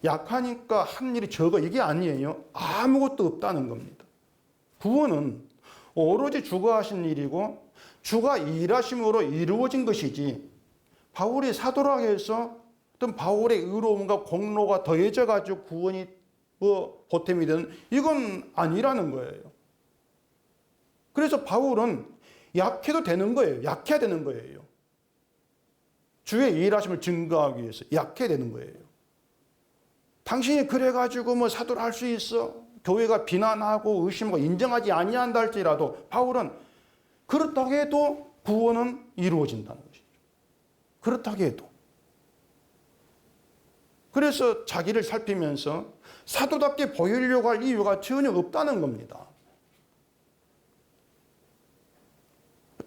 약하니까 한 일이 적어 이게 아니에요. 아무것도 없다는 겁니다. 구원은 오로지 주가 하신 일이고 주가 일하심으로 이루어진 것이지 바울이 사도라 해서 어떤 바울의 의로움과 공로가 더해져 가지고 구원이 보탬이 되는 이건 아니라는 거예요. 그래서 바울은 약해도 되는 거예요. 약해야 되는 거예요. 주의 일하심을 증거하기 위해서 약해야 되는 거예요. 당신이 그래가지고 사도를 할 수 있어? 교회가 비난하고 의심하고 인정하지 아니한다 할지라도 바울은 그렇다고 해도 구원은 이루어진다는 것이죠. 그렇다고 해도. 그래서 자기를 살피면서 사도답게 보이려고 할 이유가 전혀 없다는 겁니다.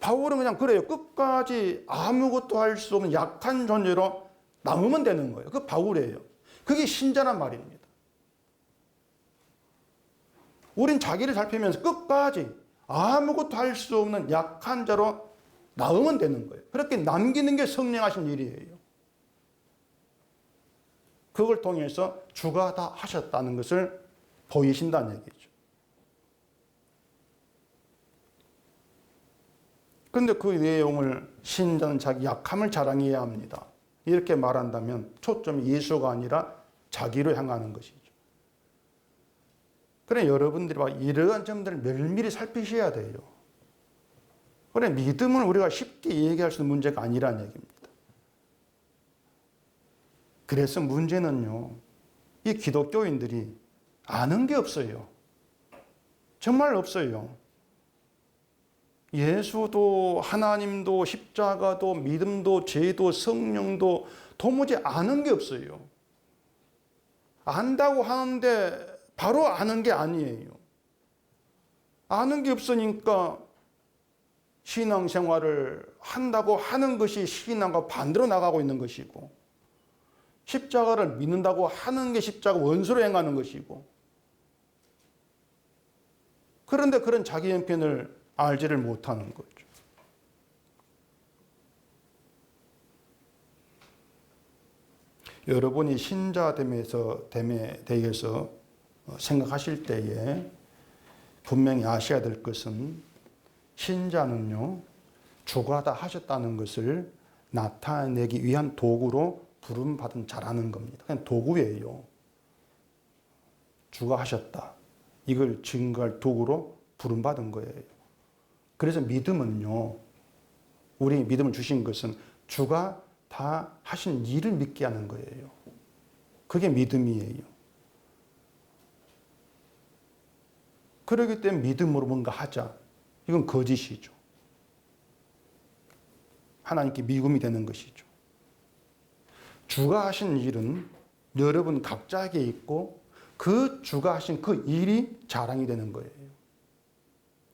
바울은 그냥 그래요. 끝까지 아무것도 할 수 없는 약한 존재로 남으면 되는 거예요. 그 바울이에요. 그게 신자란 말입니다. 우린 자기를 살피면서 끝까지 아무것도 할 수 없는 약한 자로 남으면 되는 거예요. 그렇게 남기는 게 성령 하신 일이에요. 그걸 통해서 주가 다 하셨다는 것을 보이신다는 얘기죠. 그런데 그 내용을 신자는 자기 약함을 자랑해야 합니다. 이렇게 말한다면 초점이 예수가 아니라 자기로 향하는 것이죠. 그래 여러분들이 이러한 점들을 면밀히 살피셔야 돼요. 그래 믿음을 우리가 쉽게 얘기할 수 있는 문제가 아니라는 얘기입니다. 그래서 문제는요. 이 기독교인들이 아는 게 없어요. 정말 없어요. 예수도 하나님도 십자가도 믿음도 죄도 성령도 도무지 아는 게 없어요. 안다고 하는데 바로 아는 게 아니에요. 아는 게 없으니까 신앙생활을 한다고 하는 것이 신앙과 반대로 나가고 있는 것이고 십자가를 믿는다고 하는 게 십자가 원수로 행하는 것이고 그런데 그런 자기 형편을 알지를 못하는 거죠. 여러분이 신자됨에 대해서 생각하실 때에 분명히 아셔야 될 것은 신자는요, 주가 다 하셨다는 것을 나타내기 위한 도구로 부름받은 자라는 겁니다. 그냥 도구예요. 주가 하셨다. 이걸 증거할 도구로 부름받은 거예요. 그래서 믿음은요, 우리 믿음을 주신 것은 주가 다 하신 일을 믿게 하는 거예요. 그게 믿음이에요. 그렇기 때문에 믿음으로 뭔가 하자. 이건 거짓이죠. 하나님께 미움이 되는 것이죠. 주가 하신 일은 여러분 각자에게 있고 그 주가 하신 그 일이 자랑이 되는 거예요.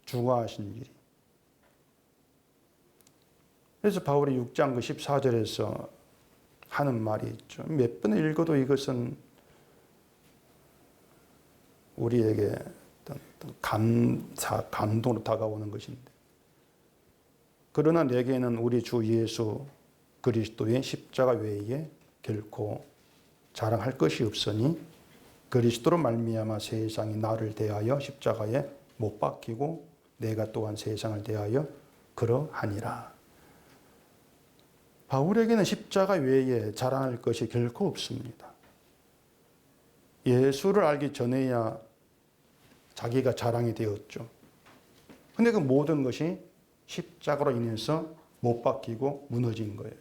주가 하신 일이. 그래서 바울이 6장 14절에서 하는 말이 있죠. 몇 번을 읽어도 이것은 우리에게 감동으로 다가오는 것인데. 그러나 내게는 우리 주 예수 그리스도의 십자가 외에 결코 자랑할 것이 없으니 그리스도로 말미암아 세상이 나를 대하여 십자가에 못 박히고 내가 또한 세상을 대하여 그러하니라. 바울에게는 십자가 외에 자랑할 것이 결코 없습니다. 예수를 알기 전에야 자기가 자랑이 되었죠. 근데 그 모든 것이 십자가로 인해서 못 박히고 무너진 거예요.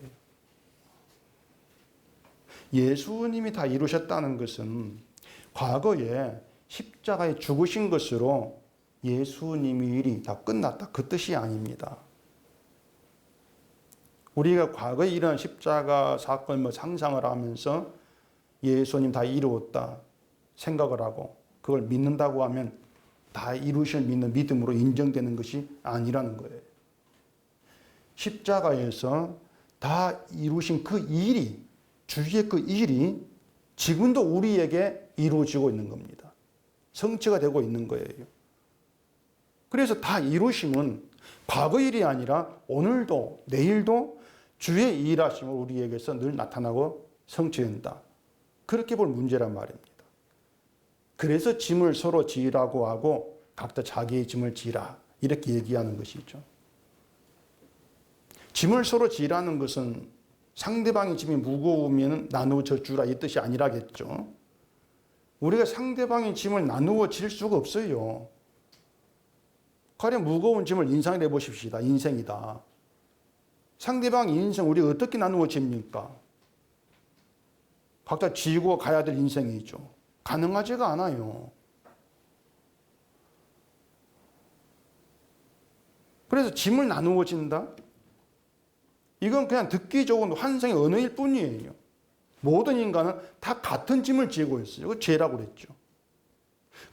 예수님이 다 이루셨다는 것은 과거에 십자가에 죽으신 것으로 예수님의 일이 다 끝났다. 그 뜻이 아닙니다. 우리가 과거에 일어난 십자가 사건을 상상을 하면서 예수님 다 이루었다 생각을 하고 그걸 믿는다고 하면 다 이루신 믿는 믿음으로 인정되는 것이 아니라는 거예요. 십자가에서 다 이루신 그 일이, 주의 그 일이 지금도 우리에게 이루어지고 있는 겁니다. 성취가 되고 있는 거예요. 그래서 다 이루심은 과거 일이 아니라 오늘도 내일도 주의 일하심을 우리에게서 늘 나타나고 성취된다. 그렇게 볼 문제란 말입니다. 그래서 짐을 서로 지으라고 하고 각자 자기의 짐을 지라 이렇게 얘기하는 것이죠. 짐을 서로 지라는 것은 상대방의 짐이 무거우면 나누어져 주라 이 뜻이 아니라겠죠. 우리가 상대방의 짐을 나누어 질 수가 없어요. 가령 무거운 짐을 인상에 내보십시다. 인생이다. 상대방의 인생 우리가 어떻게 나누어 집니까? 각자 지고 가야 될 인생이죠. 가능하지가 않아요. 그래서 짐을 나누어 진다? 이건 그냥 듣기 좋은 환상의 언어일 뿐이에요. 모든 인간은 다 같은 짐을 지고 있어요. 그 죄라고 그랬죠.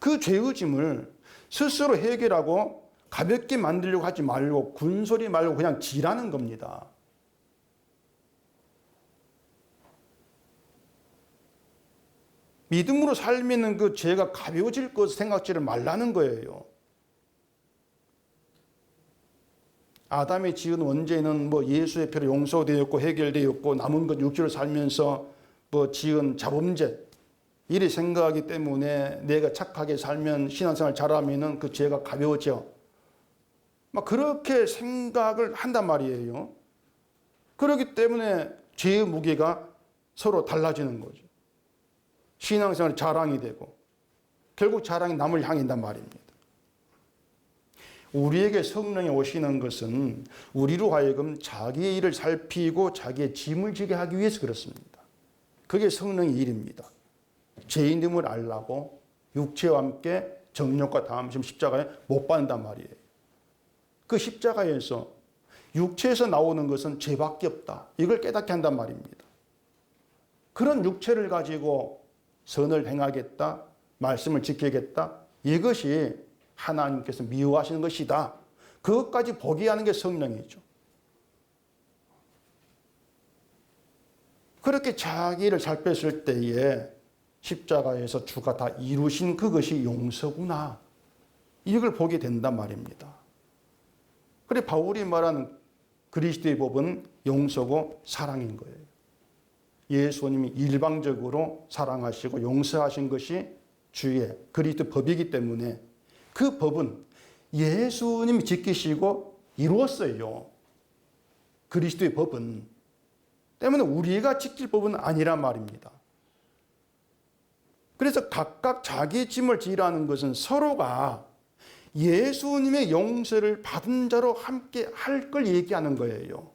그 죄의 짐을 스스로 해결하고 가볍게 만들려고 하지 말고 군소리 말고 그냥 지라는 겁니다. 믿음으로 살면 그 죄가 가벼워질 것을 생각지를 말라는 거예요. 아담이 지은 원죄는 뭐 예수의 피로 용서되었고 해결되었고 남은 것 육체로 살면서 뭐 지은 자범죄 이리 생각하기 때문에 내가 착하게 살면 신앙생활 잘하면은 그 죄가 가벼워져. 막 그렇게 생각을 한단 말이에요. 그렇기 때문에 죄의 무게가 서로 달라지는 거죠. 신앙생활이 자랑이 되고 결국 자랑이 남을 향한단 말입니다. 우리에게 성령이 오시는 것은 우리로 하여금 자기의 일을 살피고 자기의 짐을 지게 하기 위해서 그렇습니다. 그게 성령의 일입니다. 죄인됨을 알라고 육체와 함께 정욕과 담심 십자가에 못 박는단 말이에요. 그 십자가에서 육체에서 나오는 것은 죄밖에 없다. 이걸 깨닫게 한단 말입니다. 그런 육체를 가지고 선을 행하겠다, 말씀을 지키겠다. 이것이 하나님께서 미워하시는 것이다. 그것까지 보게 하는 게 성령이죠. 그렇게 자기를 살폈을 때에 십자가에서 주가 다 이루신 그것이 용서구나. 이걸 보게 된단 말입니다. 그래 바울이 말하는 그리스도의 법은 용서고 사랑인 거예요. 예수님이 일방적으로 사랑하시고 용서하신 것이 주의 그리스도 법이기 때문에 그 법은 예수님이 지키시고 이루었어요. 그리스도의 법은. 때문에 우리가 지킬 법은 아니란 말입니다. 그래서 각각 자기의 짐을 지라는 것은 서로가 예수님의 용서를 받은 자로 함께 할 걸 얘기하는 거예요.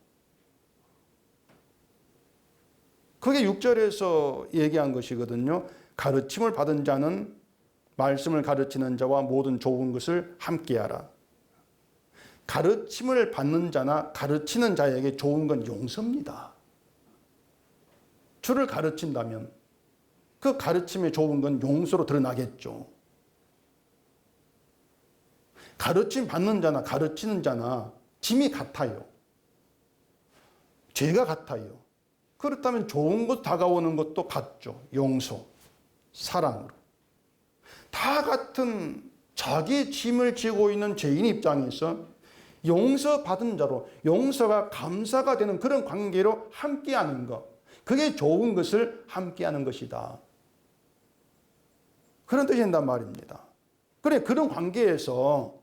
그게 6절에서 얘기한 것이거든요. 가르침을 받은 자는 말씀을 가르치는 자와 모든 좋은 것을 함께하라. 가르침을 받는 자나 가르치는 자에게 좋은 건 용서입니다. 주를 가르친다면 그 가르침에 좋은 건 용서로 드러나겠죠. 가르침 받는 자나 가르치는 자나 짐이 같아요. 죄가 같아요. 그렇다면 좋은 것 다가오는 것도 같죠. 용서, 사랑으로. 다 같은 자기의 짐을 지고 있는 죄인 입장에서 용서받은 자로 용서가 감사가 되는 그런 관계로 함께하는 것. 그게 좋은 것을 함께하는 것이다. 그런 뜻이 된단 말입니다. 그래 그런 관계에서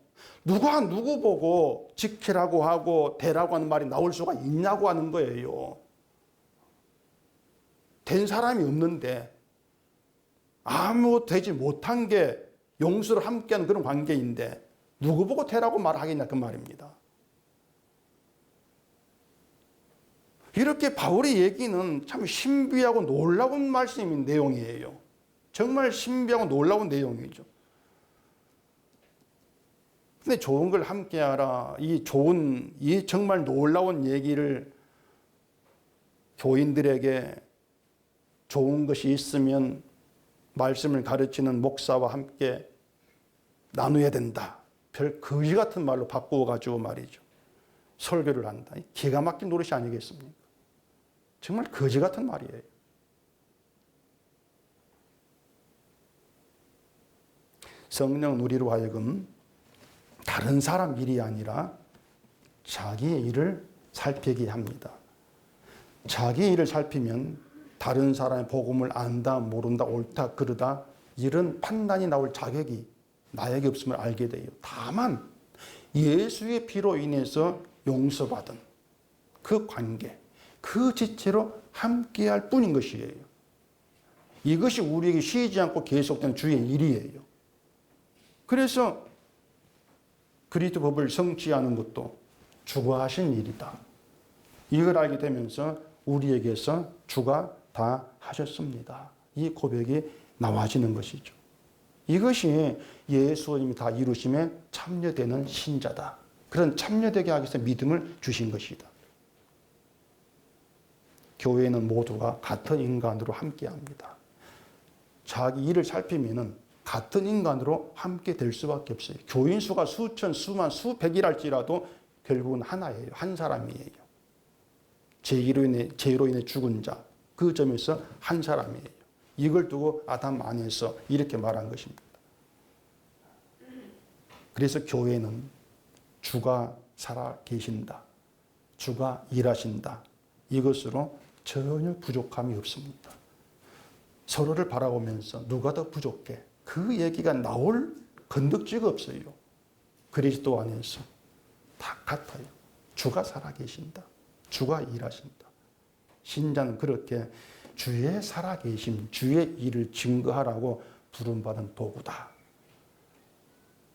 누가 누구 보고 지키라고 하고 대라고 하는 말이 나올 수가 있냐고 하는 거예요. 된 사람이 없는데 아무 되지 못한 게 용서를 함께하는 그런 관계인데 누구 보고 되라고 말하겠냐 그 말입니다. 이렇게 바울의 얘기는 참 신비하고 놀라운 말씀인 내용이에요. 정말 신비하고 놀라운 내용이죠. 근데 좋은 걸 함께하라. 이 정말 놀라운 얘기를 교인들에게 좋은 것이 있으면 말씀을 가르치는 목사와 함께 나눠야 된다. 별 거지 같은 말로 바꾸어 가지고 말이죠. 설교를 한다. 기가 막힌 노릇이 아니겠습니까? 정말 거지 같은 말이에요. 성령 우리로 하여금 다른 사람 일이 아니라 자기의 일을 살피게 합니다. 자기의 일을 살피면 다른 사람의 복음을 안다, 모른다, 옳다, 그르다 이런 판단이 나올 자격이 나에게 없음을 알게 돼요. 다만 예수의 피로 인해서 용서받은 그 관계, 그 지체로 함께할 뿐인 것이에요. 이것이 우리에게 쉬지 않고 계속되는 주의 일이에요. 그래서 그리스도 법을 성취하는 것도 주가 하신 일이다. 이걸 알게 되면서 우리에게서 주가 다 하셨습니다. 이 고백이 나와지는 것이죠. 이것이 예수님이 다 이루심에 참여되는 신자다. 그런 참여되게 하기 위해서 믿음을 주신 것이다. 교회는 모두가 같은 인간으로 함께합니다. 자기 일을 살피면은 같은 인간으로 함께 될 수밖에 없어요. 교인 수가 수천, 수만, 수백이랄지라도 결국은 하나예요. 한 사람이에요. 죄로 인해 죽은 자, 그 점에서 한 사람이에요. 이걸 두고 아담 안에서 이렇게 말한 것입니다. 그래서 교회는 주가 살아 계신다. 주가 일하신다. 이것으로 전혀 부족함이 없습니다. 서로를 바라보면서 누가 더 부족해? 그 얘기가 나올 건덕지가 없어요. 그리스도 안에서 다 같아요. 주가 살아계신다. 주가 일하신다. 신자는 그렇게 주의 살아계심, 주의 일을 증거하라고 부름받은 도구다.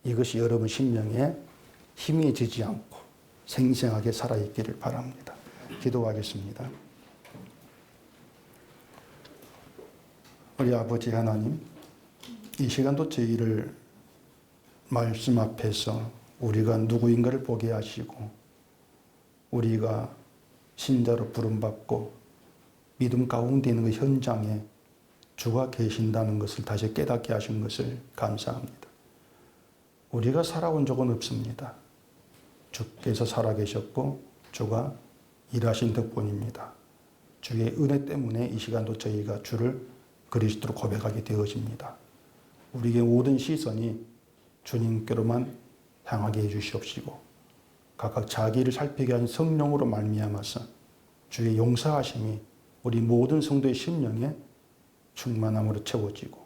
이것이 여러분 심령에 힘이 지지 않고 생생하게 살아있기를 바랍니다. 기도하겠습니다. 우리 아버지 하나님, 이 시간도 저희를 말씀 앞에서 우리가 누구인가를 보게 하시고 우리가 신자로 부름받고 믿음 가운데 있는 그 현장에 주가 계신다는 것을 다시 깨닫게 하신 것을 감사합니다. 우리가 살아온 적은 없습니다. 주께서 살아계셨고 주가 일하신 덕분입니다. 주의 은혜 때문에 이 시간도 저희가 주를 그리스도로 고백하게 되어집니다. 우리의 모든 시선이 주님께로만 향하게 해주시옵시고 각각 자기를 살피게 하신 성령으로 말미암아서 주의 용서하심이 우리 모든 성도의 심령에 충만함으로 채워지고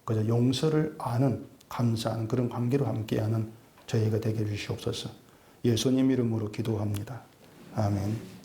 그저 용서를 아는 감사하는 그런 관계로 함께하는 저희가 되게 해주시옵소서. 예수님 이름으로 기도합니다. 아멘.